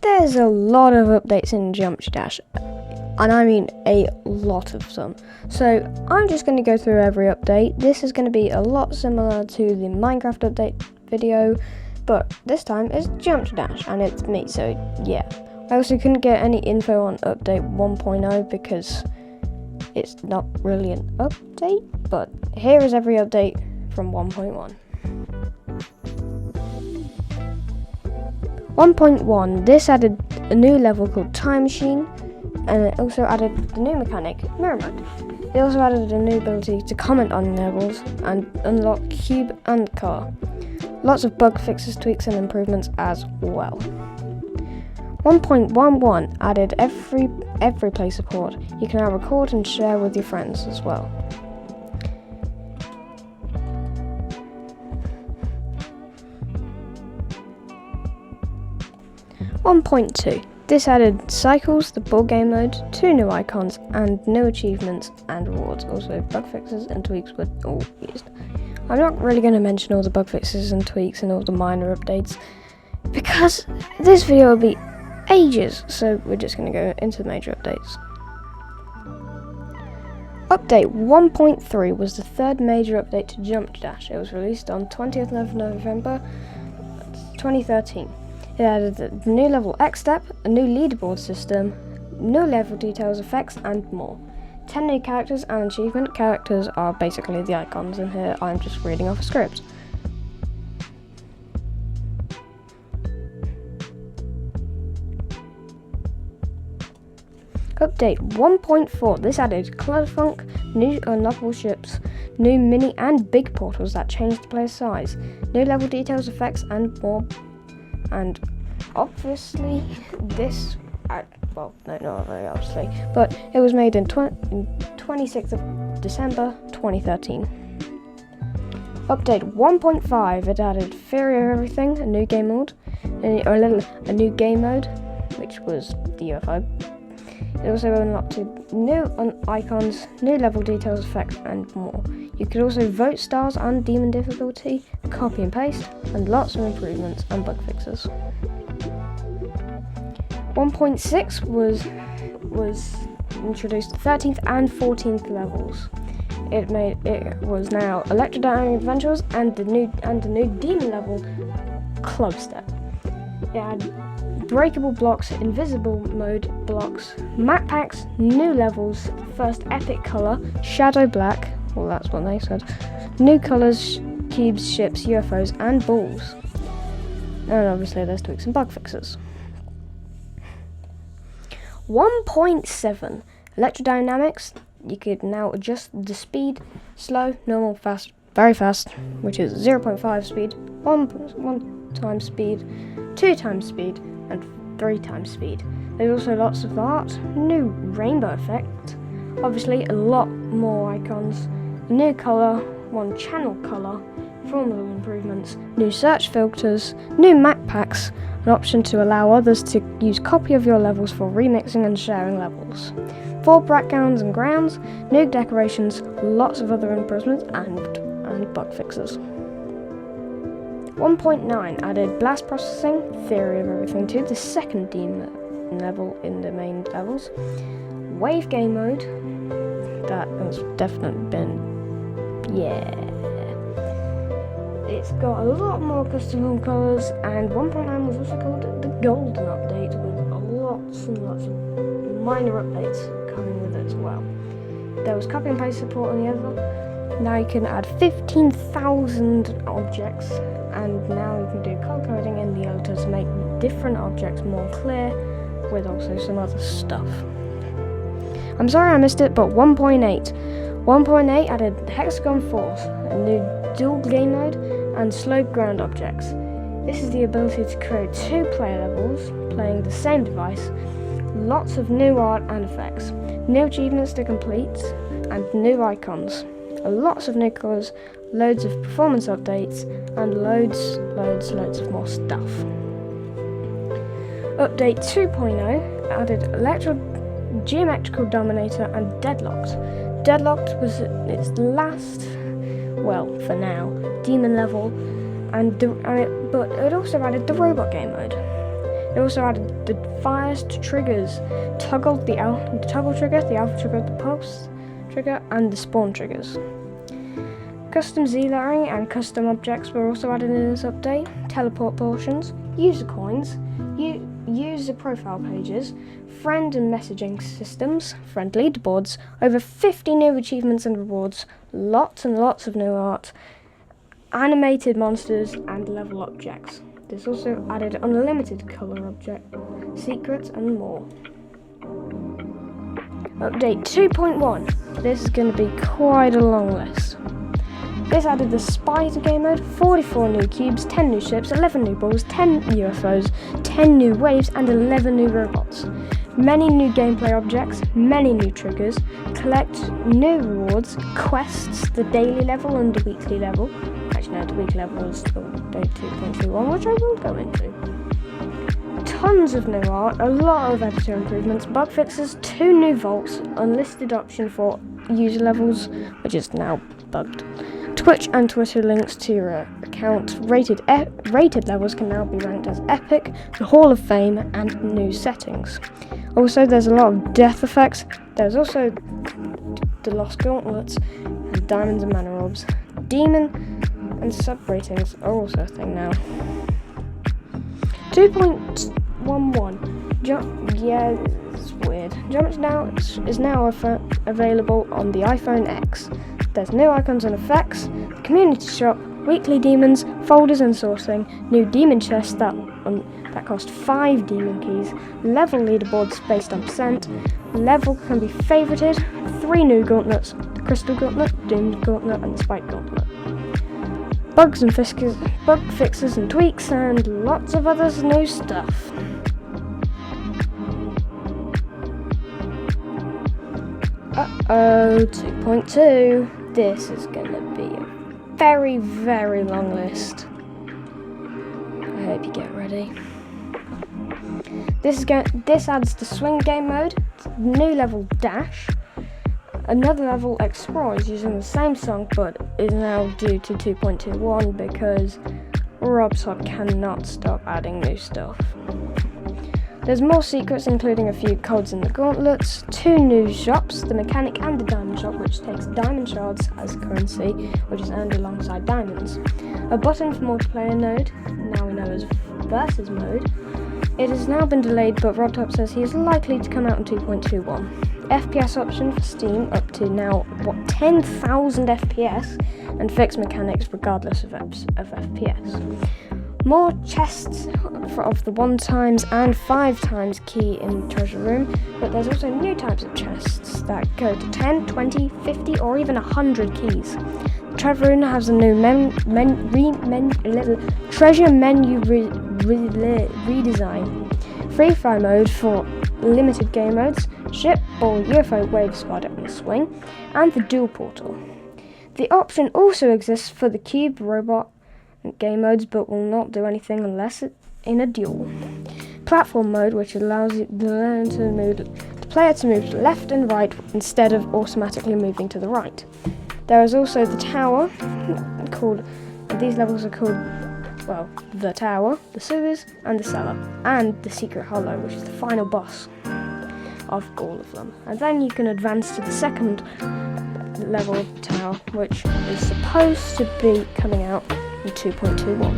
There's a lot of updates in Geometry Dash, and I mean a lot of them. So I'm just going to go through every update. This is going to be a lot similar to the Minecraft update video, but this time it's Geometry Dash and it's me, so yeah. I also couldn't get any info on update 1.0 because it's not really an update, but here is every update from 1.1. 1.1, this added a new level called Time Machine, and it also added the new mechanic, Mirror Mode. It also added a new ability to comment on levels and unlock Cube and Car. Lots of bug fixes, tweaks and improvements as well. 1.11 added every play support. You can now record and share with your friends as well. 1.2. This added cycles, the ball game mode, 2 new icons, and new achievements and rewards. Also, bug fixes and tweaks were all used. I'm not really going to mention all the bug fixes and tweaks and all the minor updates because this video will be ages, so we're just going to go into the major updates. Update 1.3 was the third major update to Geometry Dash. It was released on 20th of November 2013. It added the new level X step, a new leaderboard system, new level details, effects, and more. 10 new characters and achievement. Characters are basically the icons in here. I'm just reading off a script. Update 1.4. This added Clusterfunk, new unlockable ships, new mini and big portals that changed the player's size, new level details, effects, and more. And obviously this, well, no, not very obviously, but it was made in 26th of December 2013. Update 1.5, it added Theory of Everything, a new game mode, a new game mode, which was the UFO. It also unlocked new icons, new level details, effects, and more. You could also vote stars and demon difficulty, copy and paste, and lots of improvements and bug fixes. 1.6 was introduced 13th and 14th levels. It was now Electrodynamic Adventures and the new demon level Club Step. It had breakable blocks, invisible mode blocks, map packs, new levels, first epic color, shadow black, well that's what they said, new colors, cubes, ships, UFOs and balls. And obviously there's tweaks and bug fixes. 1.7, Electrodynamics, you could now adjust the speed, slow, normal, fast, very fast, which is 0.5 speed, 1 times speed, 2 times speed, and 3 times speed. There's also lots of art, new rainbow effect, obviously a lot more icons, a new colour, 1 channel colour, formula improvements, new search filters, new map packs, an option to allow others to use copy of your levels for remixing and sharing levels, 4 backgrounds and grounds, new decorations, lots of other improvements and bug fixes. 1.9 added blast processing, Theory of Everything 2, the second demon level in the main levels, wave game mode, that has definitely been, yeah. It's got a lot more custom colours, and 1.9 was also called the Golden Update with lots and lots of minor updates coming with it as well. There was copy and paste support on the other. Now you can add 15,000 objects, and now you can do color coding in the editor to make different objects more clear, with also some other stuff. I'm sorry I missed it, but 1.8 added Hexagon Force, a new dual game mode, and slowed ground objects. This is the ability to create 2 player levels playing the same device, lots of new art and effects, new achievements to complete, and new icons, lots of new colours, loads of performance updates, and loads of more stuff. Update 2.0 added Geometrical Dominator and Deadlocked. Deadlocked was its last, well, for now, demon level, but it also added the robot game mode. They also added the first triggers, the toggle trigger, the alpha trigger, the pulse trigger, and the spawn triggers. Custom Z-lettering and custom objects were also added in this update. Teleport portions, user coins, user profile pages, friend and messaging systems, friend leaderboards, over 50 new achievements and rewards, lots and lots of new art, animated monsters, and level objects. This also added unlimited colour object, secrets, and more. Update 2.1. This is going to be quite a long list. This added the Spider game mode, 44 new cubes, 10 new ships, 11 new balls, 10 UFOs, 10 new waves, and 11 new robots. Many new gameplay objects, many new triggers, collect new rewards, quests, the daily level and the weekly level. Actually no, the weekly level is update 2.21, which I will go into. Tons of new art, a lot of editor improvements, bug fixes, 2 new vaults, unlisted option for user levels, which is now bugged. Twitch and Twitter links to your account. Rated levels can now be ranked as epic, the Hall of Fame, and new settings. Also, there's a lot of death effects. There's also the Lost Gauntlets, and Diamonds and Mana Orbs. Demon and sub ratings are also a thing now. 2.11. Yeah, it's weird. Geometry is now available on the iPhone X. There's new icons and effects, the community shop, weekly demons, folders and sourcing, new demon chests that cost 5 demon keys, level leaderboards based on percent, level can be favorited, 3 new gauntlets, the Crystal Gauntlet, Doomed Gauntlet, and the Spike Gauntlet. Bug fixes and tweaks, and lots of other new stuff. Uh-oh, 2.2. This is going to be a very, very long list. I hope you get ready. This adds the swing game mode, new level dash, another level explores using the same song but is now due to 2.21 because Robsod cannot stop adding new stuff. There's more secrets, including a few codes in the gauntlets, 2 new shops, the mechanic and the diamond shop, which takes diamond shards as currency, which is earned alongside diamonds. A button for multiplayer mode, now we know as versus mode. It has now been delayed, but RobTop says he is likely to come out in 2.21. FPS option for Steam up to now 10,000 FPS and fixed mechanics regardless of FPS. More chests of the 1 times and 5 times key in the treasure room, but there's also new types of chests that go to 10, 20, 50 or even 100 keys. The treasure room has a new treasure menu redesign. Free fire mode for limited game modes, ship, ball, UFO, wave, spider and swing, and the dual portal. The option also exists for the cube, robot, game modes, but will not do anything unless it's in a duel. Platform mode, which allows the player to move left and right instead of automatically moving to the right. There is also the tower, these levels are called, well, the tower, the sewers, and the cellar, and the secret hollow, which is the final boss of all of them. And then you can advance to the second level of the tower, which is supposed to be coming out in 2.21.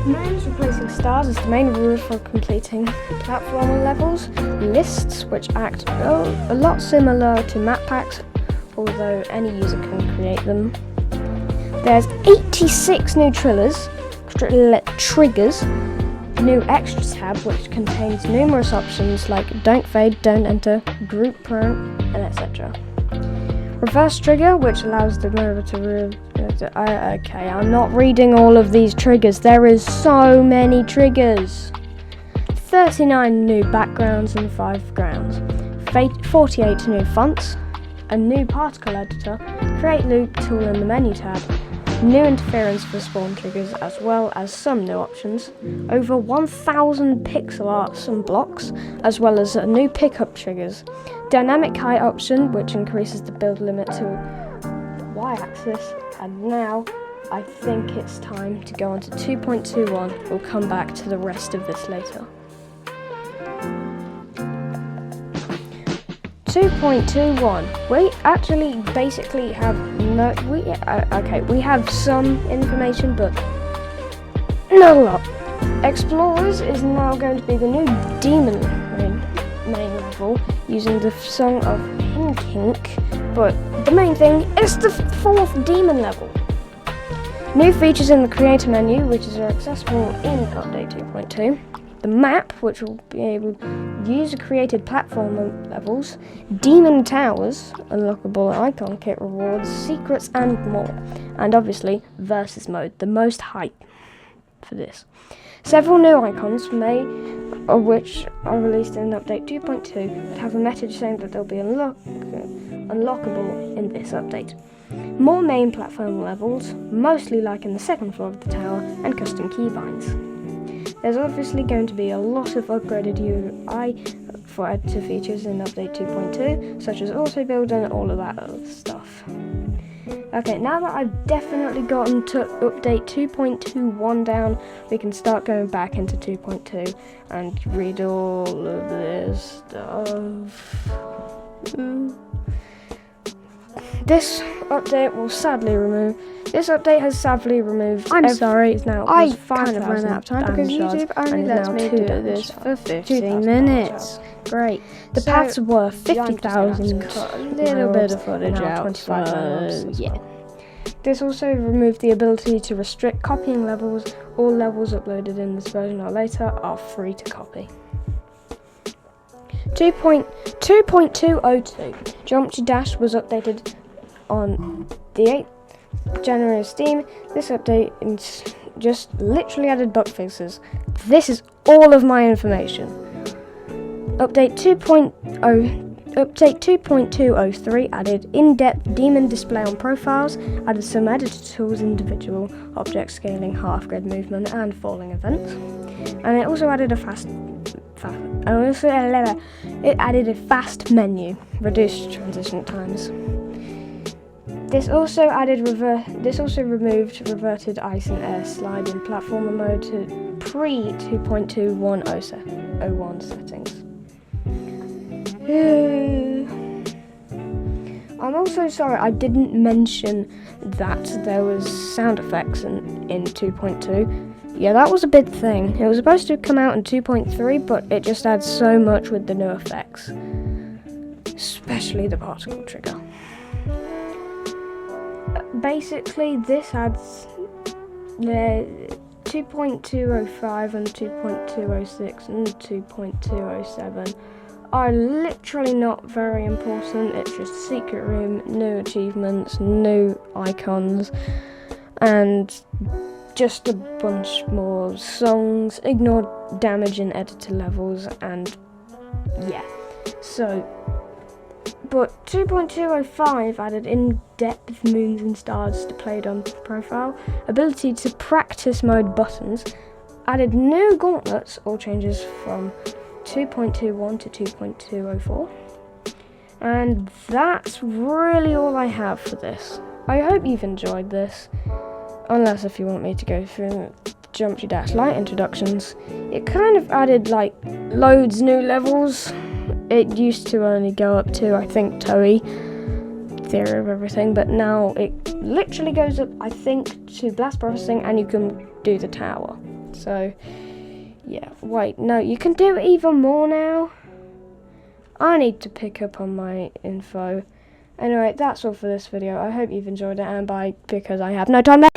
Moons replacing stars is the main rule for completing platformer levels. Lists, which act a lot similar to map packs, although any user can create them. There's 86 new triggers, new extra tab which contains numerous options like don't fade, don't enter, group pro, and etc. Reverse trigger, which allows the mover to okay, I'm not reading all of these triggers. There is so many triggers. 39 new backgrounds and 5 grounds. 48 new fonts. A new particle editor. Create loop tool in the menu tab. New interference for spawn triggers, as well as some new options. Over 1,000 pixel arts and blocks, as well as new pickup triggers. Dynamic height option, which increases the build limit to y-axis, and now I think it's time to go on to 2.21. We'll come back to the rest of this later. 2.21. We actually basically have we have some information, but not a lot. Explorers is now going to be the new demon main level, using the Song of Hinkink, but the main thing is the 4th demon level. New features in the creator menu, which is accessible in update 2.2. The map, which will be able to use created platform levels, demon towers, unlockable icon kit rewards, secrets and more. And obviously, versus mode, the most hype for this. Several new icons, of which are released in update 2.2, that have a message saying that they'll be unlockable in this update. More main platform levels, mostly like in the 2nd floor of the tower, and custom keybinds. There's obviously going to be a lot of upgraded UI for add to features in update 2.2, such as auto build and all of that other stuff. Okay, now that I've definitely gotten to update 2.21 down, we can start going back into 2.2 and read all of this stuff. This update will sadly remove. This update has sadly removed. I'm sorry. Now I kind of ran out of time because YouTube only lets me do this for 15 minutes. Great. The paths were 50,000. Cut a little bit of footage out. Yeah. This also removed the ability to restrict copying levels. All levels uploaded in this version or later are free to copy. 2.202. Geometry Dash was updated on the 8th January of Steam. This update just literally added bug fixes. This is all of my information. Update 2.203 added in-depth demon display on profiles, added some editor tools, individual object scaling, half-grid movement, and falling events. And it also added a fast menu, reduced transition times. This also removed reverted ice and air slide in platformer mode to pre-2.2101 settings. I'm also sorry I didn't mention that there was sound effects in 2.2. Yeah, that was a big thing. It was supposed to come out in 2.3, but it just adds so much with the new effects, especially the particle trigger. Basically, this adds the 2.205 and 2.206 and 2.207 are literally not very important. It's just secret room, new achievements, new icons, and just a bunch more songs, ignore damage in editor levels, and yeah. So, but 2.205 added in-depth moons and stars displayed on profile, ability to practice mode buttons, added new gauntlets, all changes from 2.21 to 2.204. And that's really all I have for this. I hope you've enjoyed this. Unless if you want me to go through Geometry Dash Lite introductions. It kind of added like loads new levels. It used to only go up to, I think, Toei, Theory of Everything, but now it literally goes up, I think, to Blast Processing, and you can do the tower. So, yeah, wait, no, you can do even more now. I need to pick up on my info. Anyway, that's all for this video. I hope you've enjoyed it, and bye, because I have no time left.